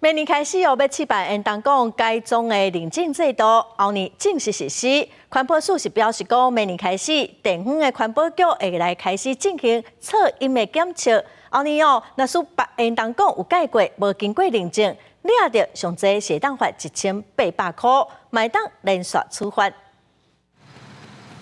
明年开始要试办沿东港改装的认证制度，后年正式实施。环保署是表示讲，明年开始，地方的环保局会来开始进行测音的检测。后年若是沿东港有改过，无经过认证，你也着上济是当罚1800块，买当连续处罚。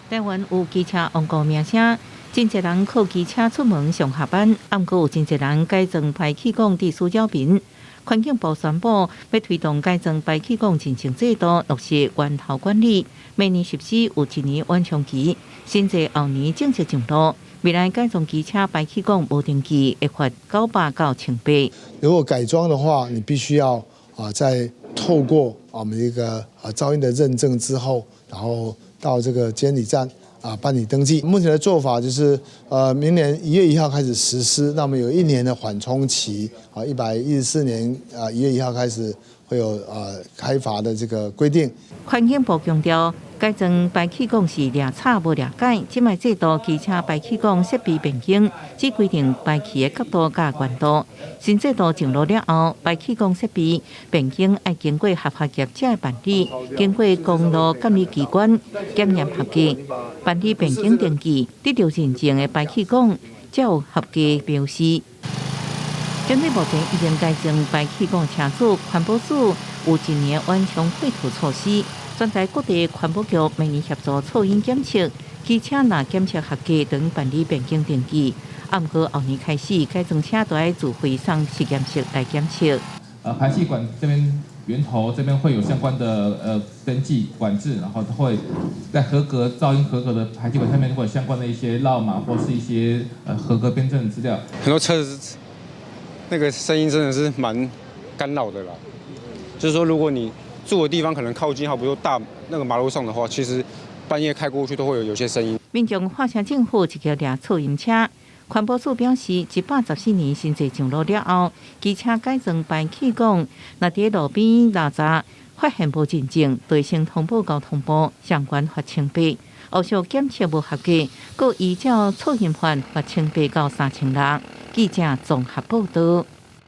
台湾有机车王国名声，真侪人靠机车出门上下班，毋过有真侪人改装排气管伫私扰民。环境部宣布要推动改装排气管认证制度，落实源头管理。明年实施有1年完成期，新制后年正式上路。未来改装机车排气管无登记，会罚900到1000。如果改装的话，你必须要在透过我们一个噪音的认证之后，然后到这个监理站办理登记。目前的做法就是明年1月1号开始实施，那么有1年的缓冲期，114年1月1号开始会有开罚的这个规定。环境部强调，改装排气管是掠差无掠改，即卖制度机车排气管设备变更，只规定排气的角度甲悬度。新制度上路了后，排气管设备变更要经过合法业者的办理，经过公路监理机关检验合格，办理变更登记，得到认证的排气管才有合格标识。针对目前已经改装排气管车主，环保署有1年完成绘图措施。全台各地环保局每年协助噪音检测，机车若检测合格，等办理变更登记。不过后年开始，改装车都要自费上实验室来检测。排气管这边源头这边会有相关的登记管制，然后会在噪音合格的排气管下面会有相关的一些绕码或是一些合格编证的资料。很多车子那个声音真的是蛮干扰的啦，就是说如果你住的地方可能靠近，好比说大那个马路上的话，其实半夜开过去都会有些声音。民众发现政府一条掠噪音车，环保署表示，114年新制上路了后，机车改装排气管，若伫路边垃圾发现无认证，对先通报交通部，相关罚1000。后续检测无合格，佮依照噪音法罚1000到3000人。记者综合报道。